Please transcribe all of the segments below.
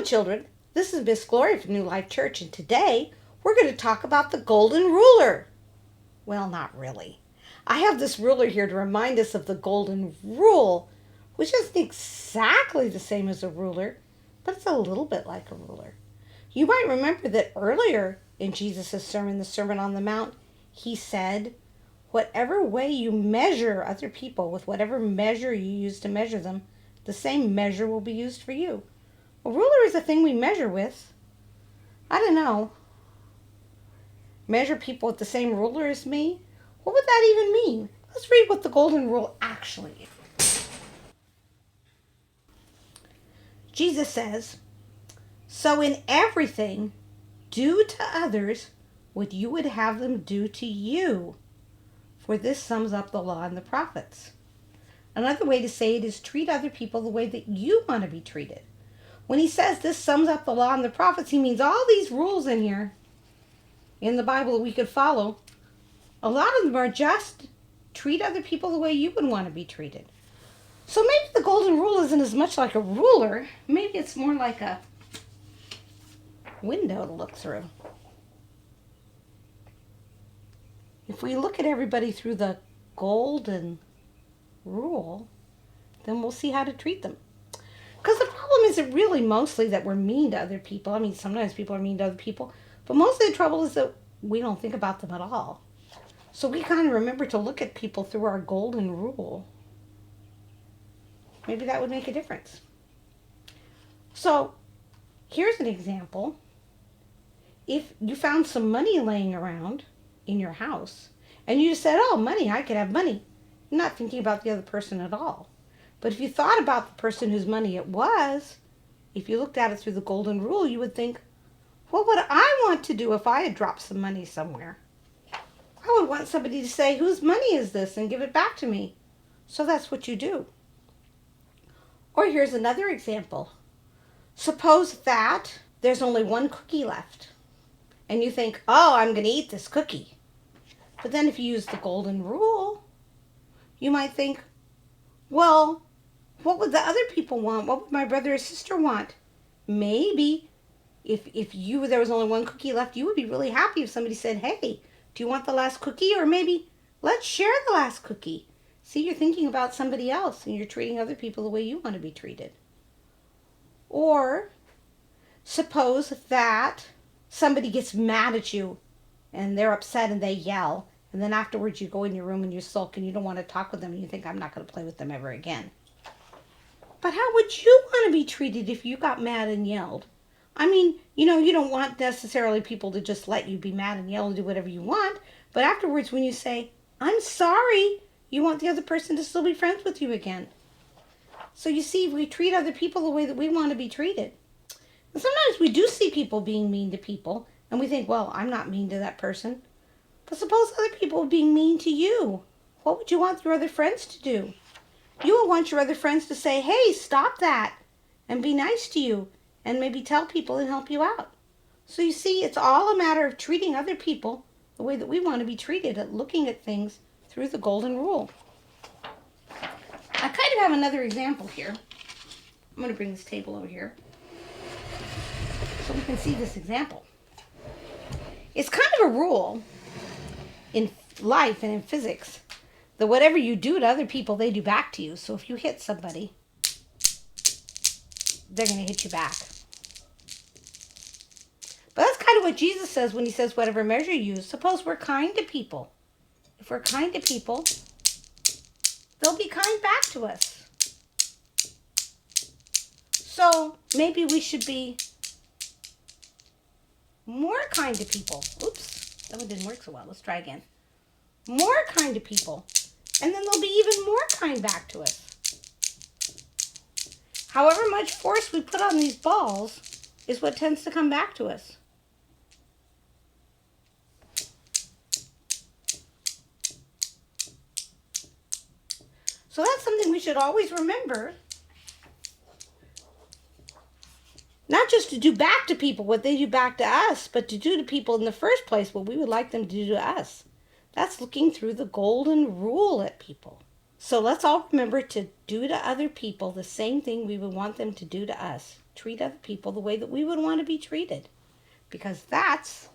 children. This is Miss Gloria from New Life Church, and today we're going to talk about the golden ruler. Well, not really. I have this ruler here to remind us of the golden rule, which isn't exactly the same as a ruler, but it's a little bit like a ruler. You might remember that earlier in Jesus' sermon, the Sermon on the Mount, he said, whatever way you measure other people, with whatever measure you use to measure them, the same measure will be used for you. A ruler is a thing we measure with. I don't know. Measure people with the same ruler as me? What would that even mean? Let's read what the golden rule actually is. Jesus says, "So in everything, do to others what you would have them do to you, for this sums up the law and the prophets." Another way to say it is treat other people the way that you want to be treated. When he says this sums up the law and the prophets, he means all these rules in here in the Bible that we could follow. A lot of them are just treat other people the way you would want to be treated. So maybe the golden rule isn't as much like a ruler. Maybe it's more like a window to look through. If we look at everybody through the golden rule, then we'll see how to treat them. Because the problem isn't really mostly that we're mean to other people. I mean, sometimes people are mean to other people, but mostly the trouble is that we don't think about them at all. So we kind of remember to look at people through our golden rule. Maybe that would make a difference. So here's an example. If you found some money laying around in your house and you just said, oh, money, I could have money. You're not thinking about the other person at all. But if you thought about the person whose money it was, if you looked at it through the golden rule, you would think, what would I want to do if I had dropped some money somewhere? I would want somebody to say, whose money is this, and give it back to me. So that's what you do. Or here's another example. Suppose that there's only one cookie left, and you think, oh, I'm going to eat this cookie. But then if you use the golden rule, you might think, well, what would the other people want? What would my brother or sister want? Maybe if there was only one cookie left, you would be really happy if somebody said, hey, do you want the last cookie? Or maybe let's share the last cookie. See, you're thinking about somebody else and you're treating other people the way you want to be treated. Or suppose that somebody gets mad at you and they're upset and they yell, and then afterwards you go in your room and you sulk and you don't want to talk with them and you think, I'm not going to play with them ever again. But how would you want to be treated if you got mad and yelled? I mean, you don't want necessarily people to just let you be mad and yell and do whatever you want, but afterwards when you say, I'm sorry, you want the other person to still be friends with you again. So you see, we treat other people the way that we want to be treated. And sometimes we do see people being mean to people, and we think, well, I'm not mean to that person. But suppose other people were being mean to you. What would you want your other friends to do? You would want your other friends to say, hey, stop that, and be nice to you, and maybe tell people and help you out. So you see, it's all a matter of treating other people the way that we want to be treated, at looking at things through the golden rule. I kind of have another example here. I'm going to bring this table over here so we can see this example. It's kind of a rule in life and in physics that whatever you do to other people, they do back to you. So if you hit somebody, they're going to hit you back. But that's kind of what Jesus says when he says whatever measure you use. Suppose we're kind to people. If we're kind to people, they'll be kind back to us. So maybe we should be more kind to people. Oops, that one didn't work so well. Let's try again. More kind to people. And then they'll be even more kind back to us. However much force we put on these balls is what tends to come back to us. So that's something we should always remember. Not just to do back to people what they do back to us, but to do to people in the first place what we would like them to do to us. That's looking through the golden rule at people. So let's all remember to do to other people the same thing we would want them to do to us. Treat other people the way that we would want to be treated. Because that's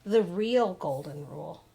the real golden rule.